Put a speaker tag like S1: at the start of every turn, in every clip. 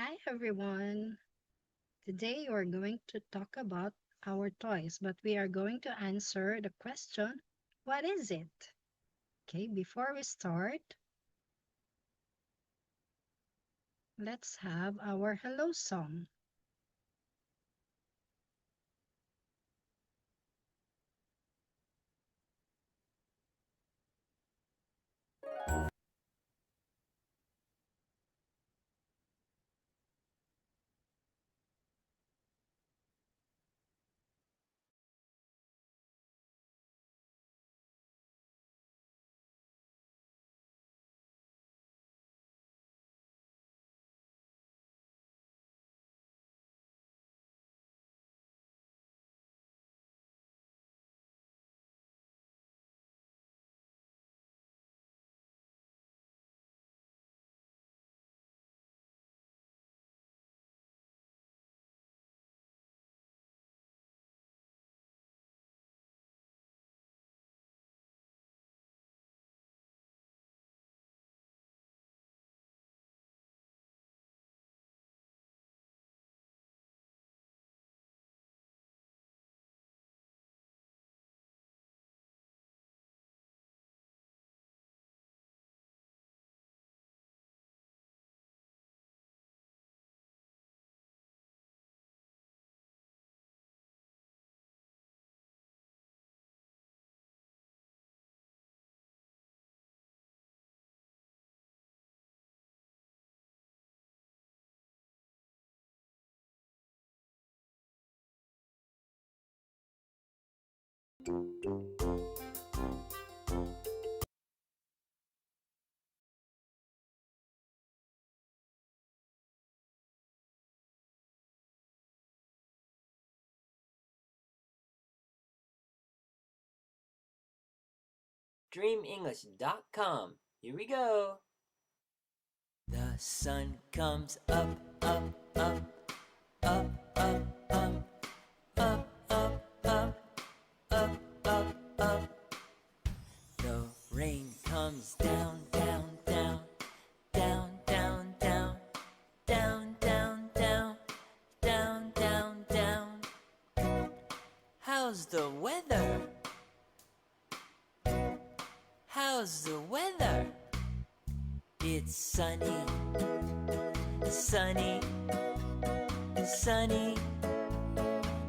S1: Hi everyone. Today we're going to talk about our toys, but we are going to answer the question, what is it? Okay, before we start, let's have our hello song.
S2: dreamenglish.com. Here we go. The sun comes up, up, up, up, up, up, up, up, up, up, up, up. The rain comes down, down, down, down, down, down, down, down, down, down, down, down. How's the weather? How's the weather? It's sunny, sunny, sunny,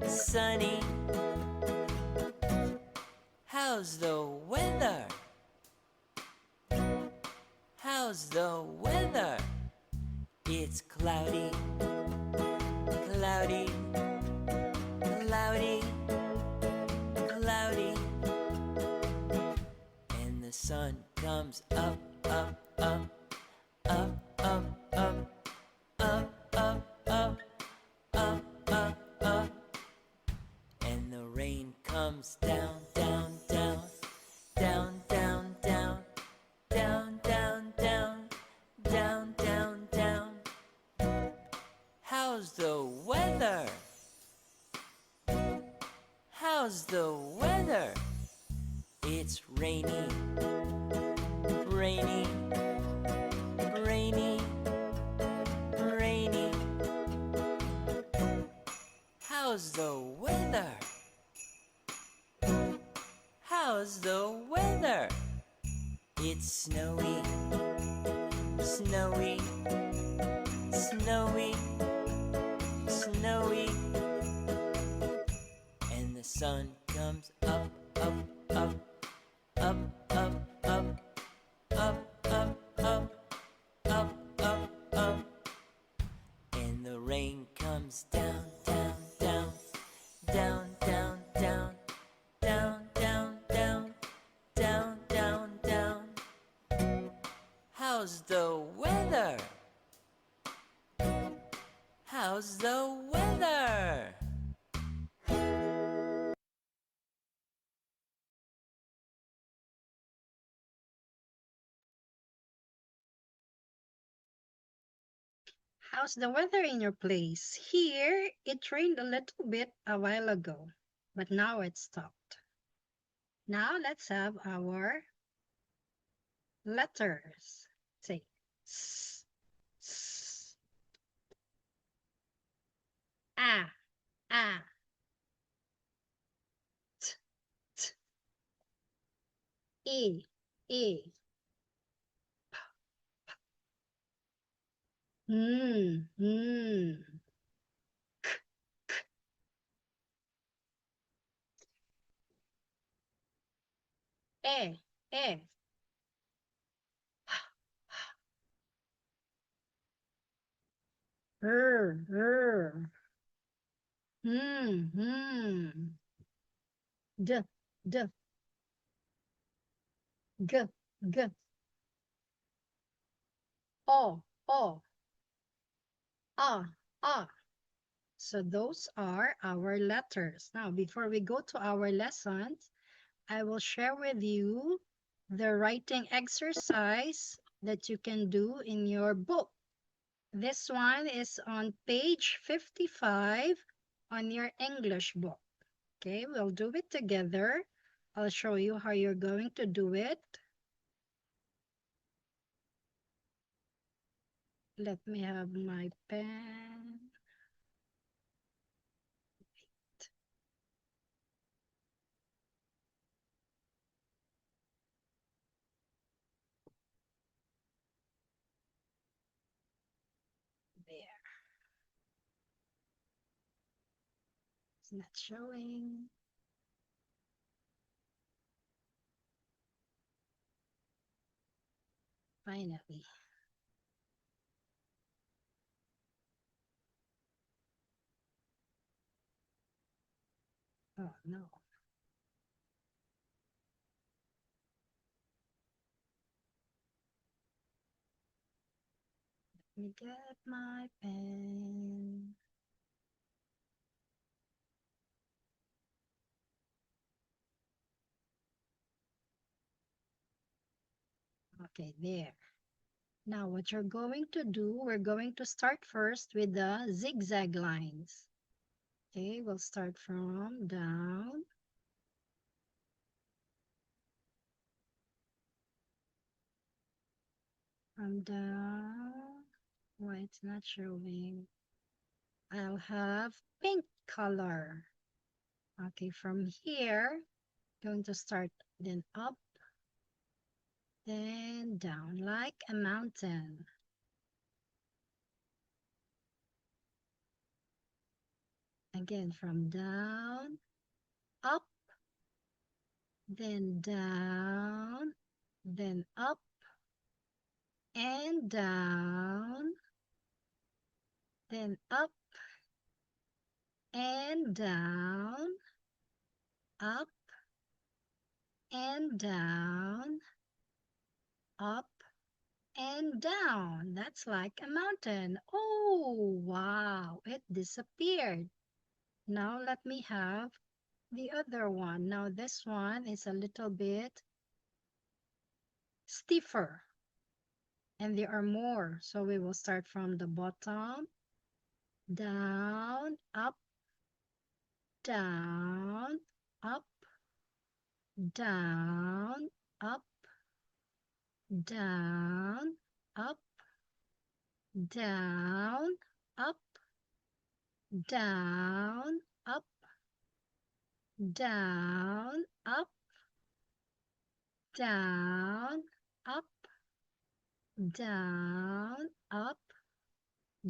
S2: sunny. How's the weather? How's the weather? It's cloudy, cloudy, cloudy, cloudy. And the sun comes up, up, up, up, up, up, up, up, up, up, up, up. And the rain comes down, down, down, down, down, down, down, down, down, down, down, down. How's the weather? How's the weather? It's rainy, rainy, rainy, rainy. How's the weather? How's the weather? It's snowy, snowy, snowy, snowy. And the sun comes up, up, up, up, up, up, up, up, up, up, up, up. And the rain comes down, down, down, down, down, down, down, down, down, down, down, down. How's the weather? How's the weather?
S1: How's the weather in your place? Here, it rained a little bit a while ago, but now it's stopped. Now let's have our letters. Say s, s. A, A, T, T, E, E, mm. E, E, R, mm. D, D, G, G, O, A, A. So those are our letters. Now, before we go to our lessons, I will share with you the writing exercise that you can do in your book. This one is on page 55 on your English book. Okay, we'll do it together. I'll show you how you're going to do it. Let me have my pen. There, it's not showing. Finally. Oh no. Let me get my pen. Okay, there. Now what you're going to do, we're going to start first with the zigzag lines. Okay, we'll start from down. From down. Why it's not showing? I'll have pink color. Okay, from here, going to start then up, then down like a mountain. Again, from down, up, then down, then up and down, then up and down, up and down, up and down. That's like a mountain. Oh, wow, it disappeared. Now let me have the other one. Now this one is a little bit stiffer and there are more. So we will start from the bottom, down, up, down, up, down, up, down, up, down, up, down, up, down, up, down, up, down, up,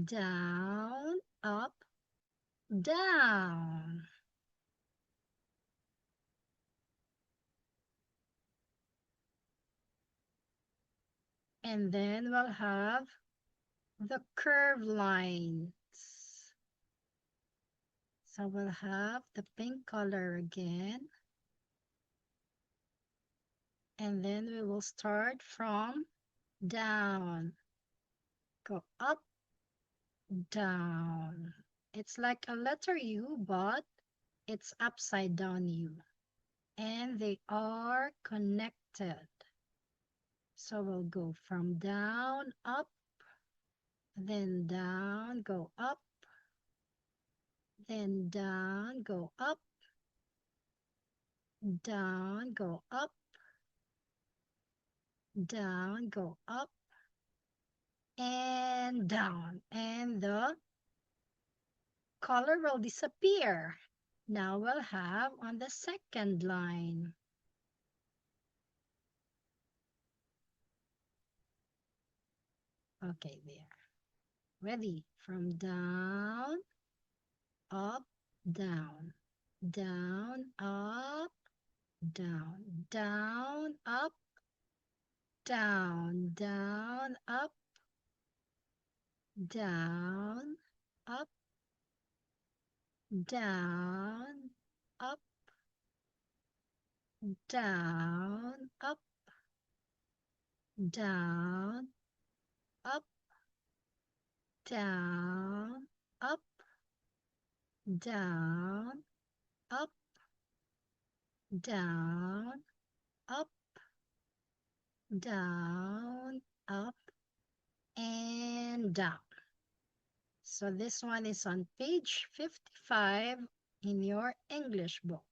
S1: down, up, down. And then we'll have the curved lines. So we'll have the pink color again. And then we will start from down. Go up, down. It's like a letter U, but it's upside down U. And they are connected. So we'll go from down, up, then down, go up, then down, go up, down, go up, down, go up, and down. And the color will disappear. Now we'll have on the second line. Okay, there. Ready? From down, up, down, down, up, down, down, up, down, down, up, down, up, down, up, down, up, down, up, down, up, down, up, down, up, down, up, and down. So this one is on page 55 in your English book.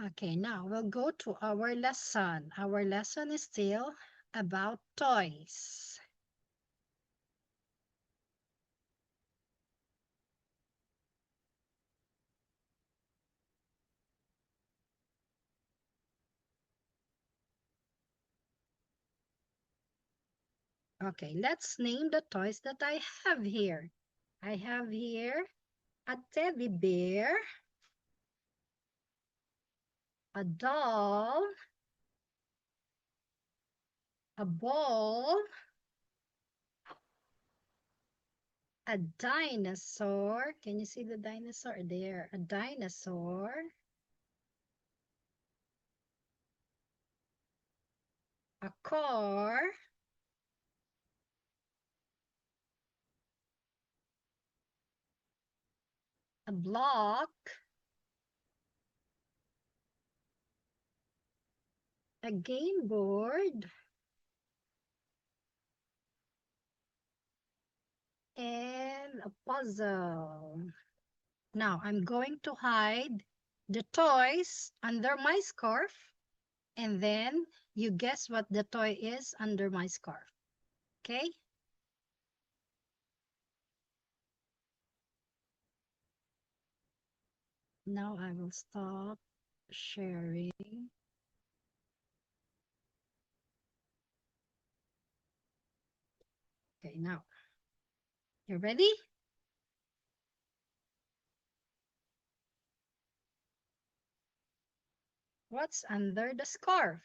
S1: Okay, now we'll go to our lesson. Our lesson is still about toys. Okay, let's name the toys that I have here. I have here a teddy bear, a doll, a ball, a dinosaur. Can you see the dinosaur there? A dinosaur, a car, a block, a game board, and a puzzle. Now I'm going to hide the toys under my scarf, and then you guess what the toy is under my scarf. Okay? Now I will stop sharing. Okay, now. You ready? What's under the scarf?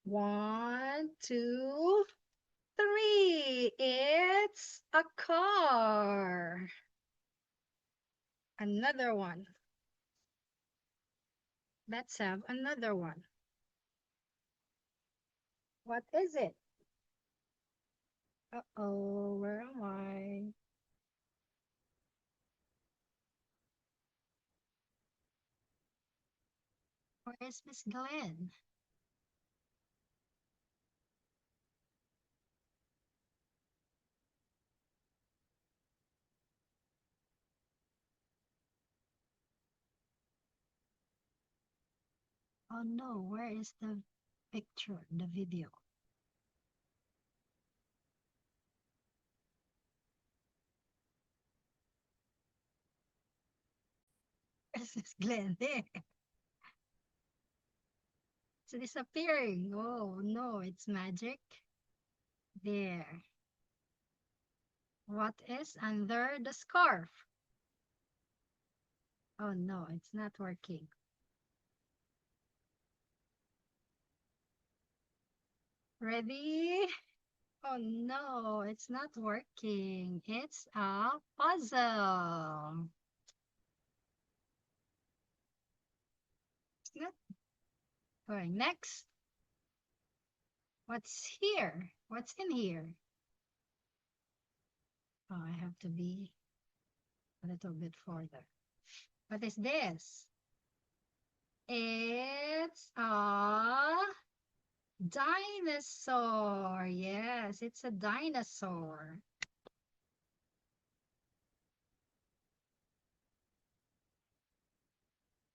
S1: 1, 2, 3. It's a car. Another one. Let's have another one. What is it? Uh-oh, where am I? Where is Miss Glenn? Oh no, where is the picture, the video? Where's Miss Glenn? There. It's disappearing. Oh no, it's magic. There. What is under the scarf? Oh no, it's not working. Ready? Oh no, it's not working. It's a puzzle. It's not going. Next. What's here? What's in here? Oh, I have to be a little bit further. What is this? It's a dinosaur. Yes, it's a dinosaur.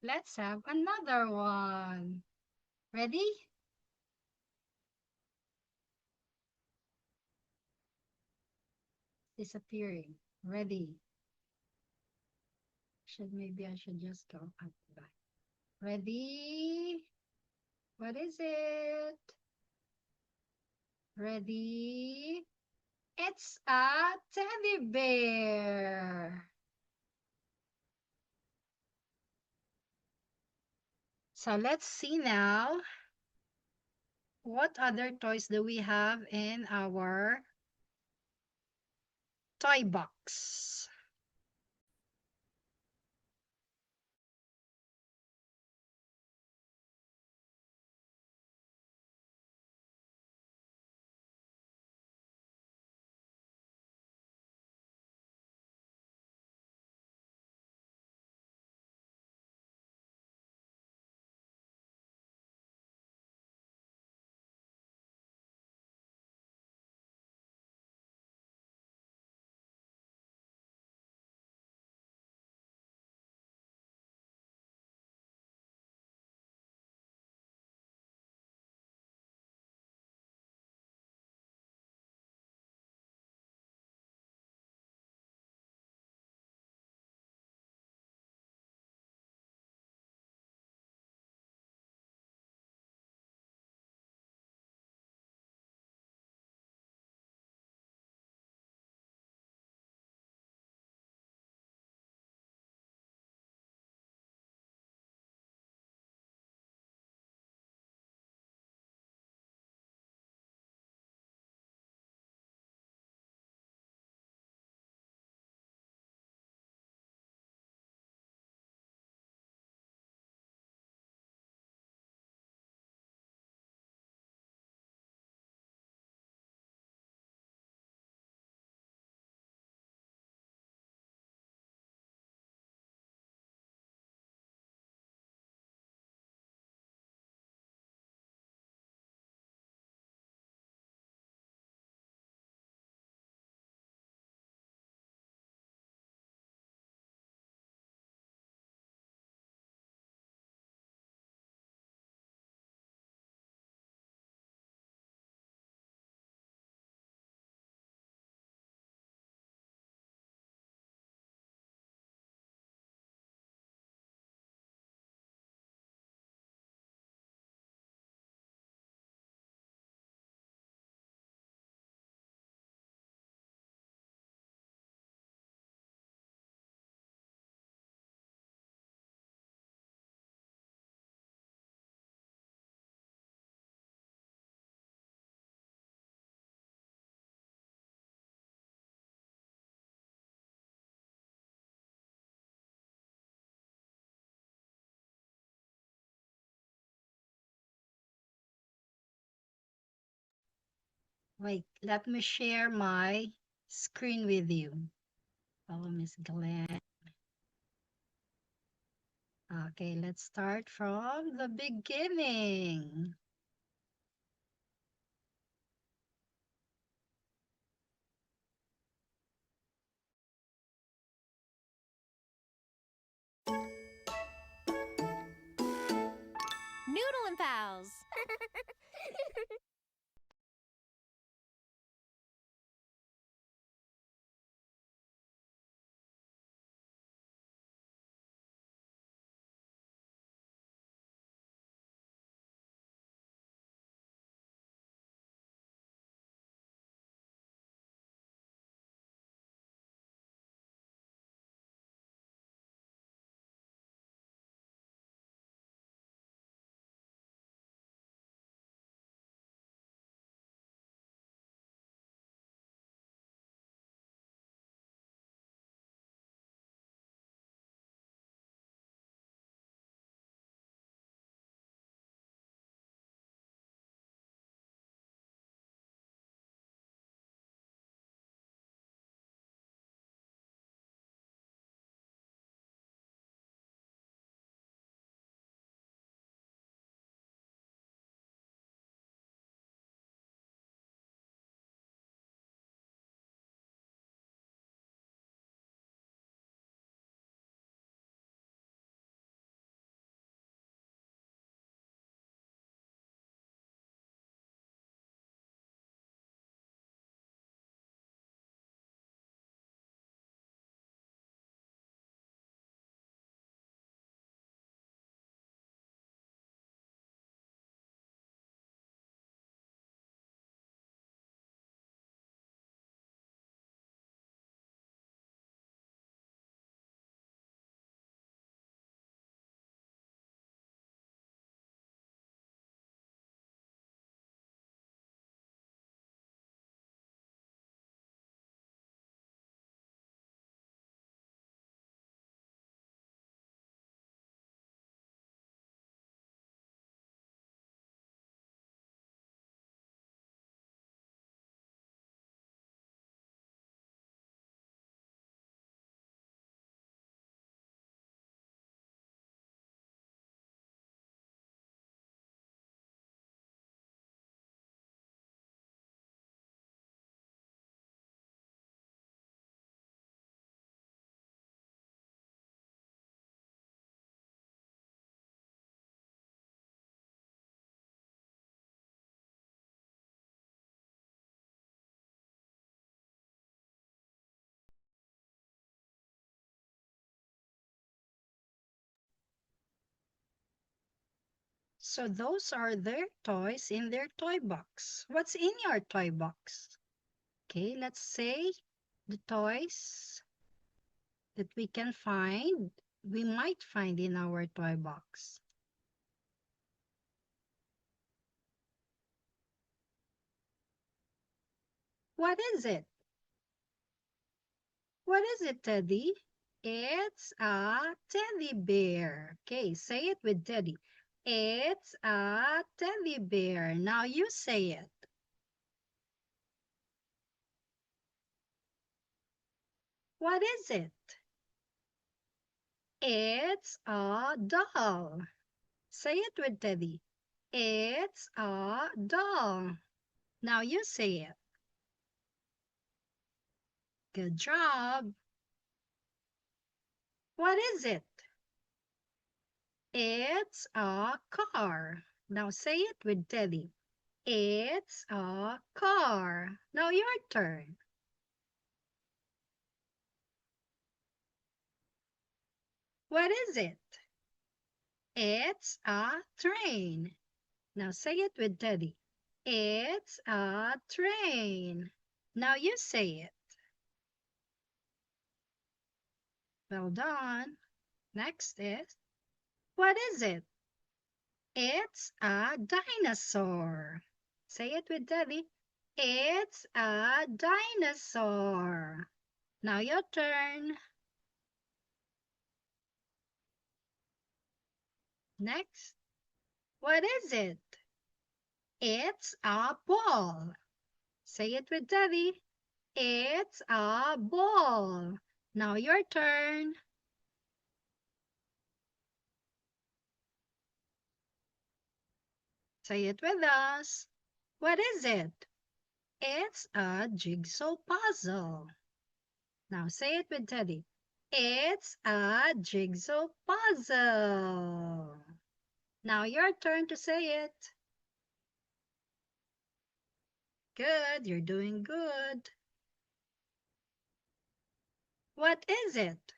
S1: Let's have another one. Ready? Disappearing. Ready. Maybe I should just go up back. Ready? What is it? Ready? It's a teddy bear. So let's see now. What other toys do we have in our toy box? Wait, let me share my screen with you. Follow Miss Glenn. Okay, let's start from the beginning.
S3: Noodle and Pals.
S1: So those are their toys in their toy box. What's in your toy box? Okay, let's say the toys that we might find in our toy box. What is it? What is it, Teddy? It's a teddy bear. Okay, say it with Teddy. It's a teddy bear. Now you say it. What is it? It's a doll. Say it with Teddy. It's a doll. Now you say it. Good job. What is it? It's a car. Now say it with Teddy. It's a car. Now your turn. What is it? It's a train. Now say it with Teddy. It's a train. Now you say it. Well done. Next is, what is it? It's a dinosaur. Say it with Teddy. It's a dinosaur. Now your turn. Next, what is it? It's a ball. Say it with Teddy. It's a ball. Now your turn. Say it with us. What is it? It's a jigsaw puzzle. Now say it with Teddy. It's a jigsaw puzzle. Now your turn to say it. Good, you're doing good. What is it?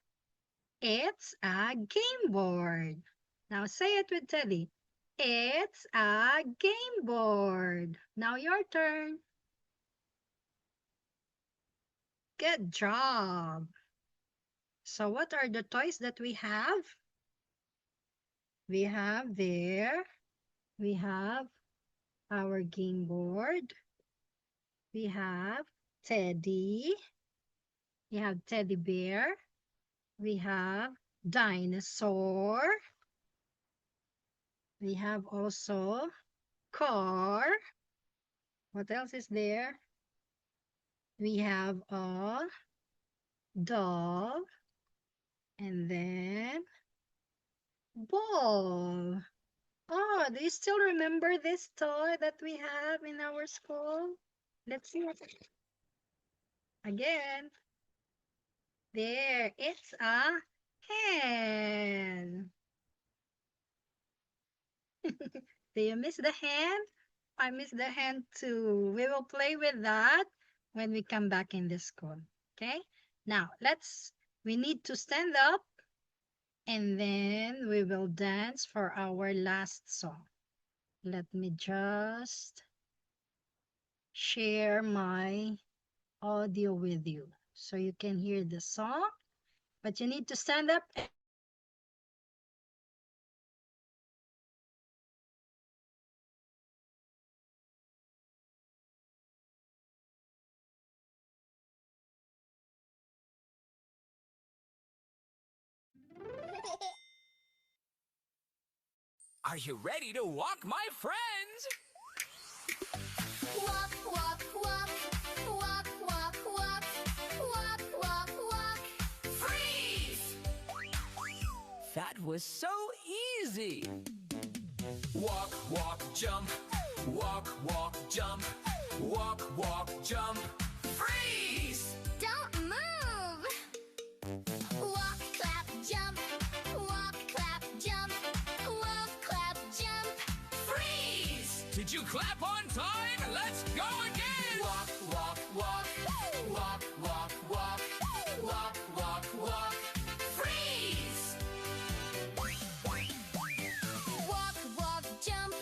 S1: It's a game board. Now say it with Teddy. It's a game board. Now your turn. Good job. So what are the toys that we have? We have our game board. We have Teddy. We have teddy bear. We have dinosaur. We have also car. What else is there? We have a doll. And then ball. Oh, do you still remember this toy that we have in our school? Let's see what again. There, it's a hen. Do you miss the hen? I miss the hen too. We will play with that when we come back in the school. Okay? Now, we need to stand up and then we will dance for our last song. Let me just share my audio with you so you can hear the song, but you need to stand up.
S2: Are you ready to walk, my friends?
S3: Walk, walk, walk, walk, walk, walk, walk, walk, walk.
S2: Freeze! That was so easy. Walk, walk, jump. Walk, walk, jump. Walk, walk, jump. Freeze!
S3: Don't move. Walk, clap, jump. Walk, clap, jump. Walk, clap, jump.
S2: Freeze! Did you clap on time? Let's go again! Walk, walk, walk. Walk, walk, walk. Walk, walk, walk. Freeze!
S3: Walk, walk, jump.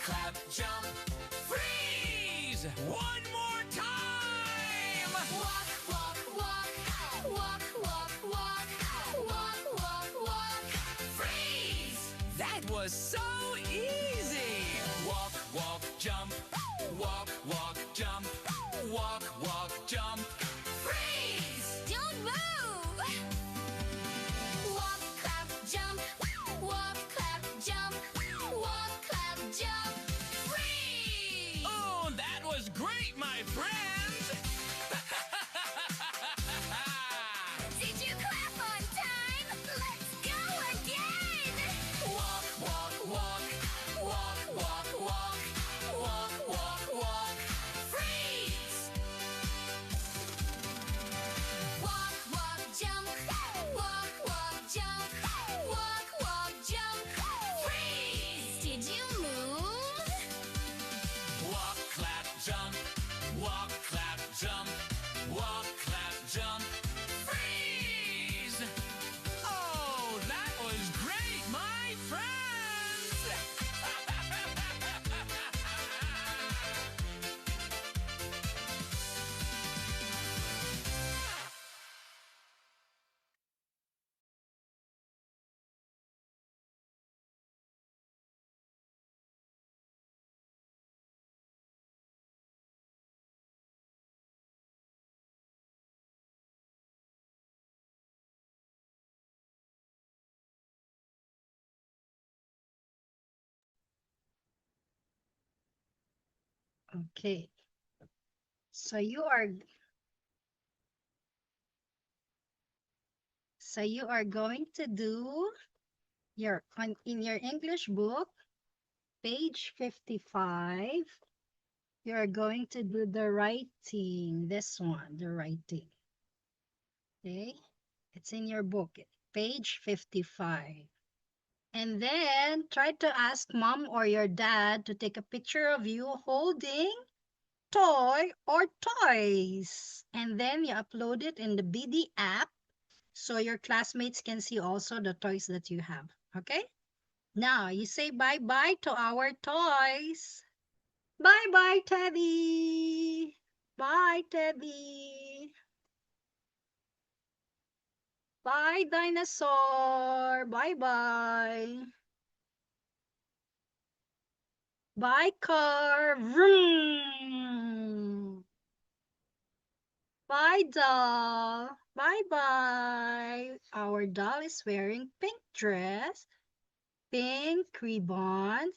S2: clap, jump, freeze! One more time!
S3: Walk, walk, walk, walk, walk, walk, walk, walk, walk.
S2: Freeze! That was so easy! Walk, walk, jump, walk, walk, jump, walk, walk, jump, freeze!
S3: Don't move. Walk, clap, jump. Walk, clap, jump. Walk, clap, jump. Freeze!
S2: Oh, that was great, my friends!
S3: Did you clap on time? Let's go again.
S2: Walk, walk, walk, walk, walk, walk, walk, walk, walk, freeze!
S3: Walk, walk, jump. Walk, walk, jump. Walk, walk, jump. Freeze! Did you move?
S2: Walk, clap, jump, walk, clap, jump, walk, clap, jump, freeze! Oh, that was great, my friends!
S1: Okay. So you are going to do your in your English book, page 55. You are going to do the writing. This one, the writing. Okay? It's in your book, page 55. And then try to ask mom or your dad to take a picture of you holding toy or toys. And then you upload it in the BD app so your classmates can see also the toys that you have. Okay? Now you say bye-bye to our toys. Bye-bye, Teddy. Bye, Teddy. Bye, dinosaur. Bye-bye. Bye, car. Vroom. Bye, doll. Bye-bye. Our doll is wearing pink dress, pink ribbon,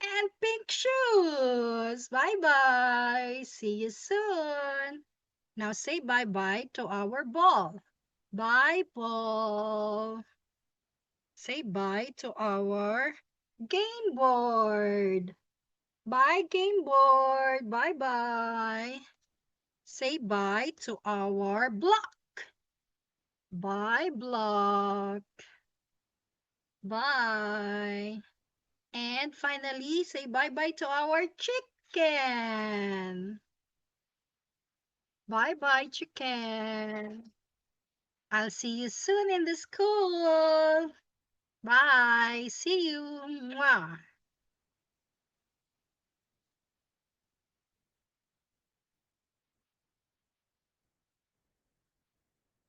S1: and pink shoes. Bye-bye. See you soon. Now say bye-bye to our ball. Bye, ball. Say bye to our game board. Bye, game board. Bye-bye. Say bye to our block. Bye, block. Bye. And finally, say bye-bye to our chicken. Bye-bye, chicken. I'll see you soon in the school. Bye. See you. Mwah.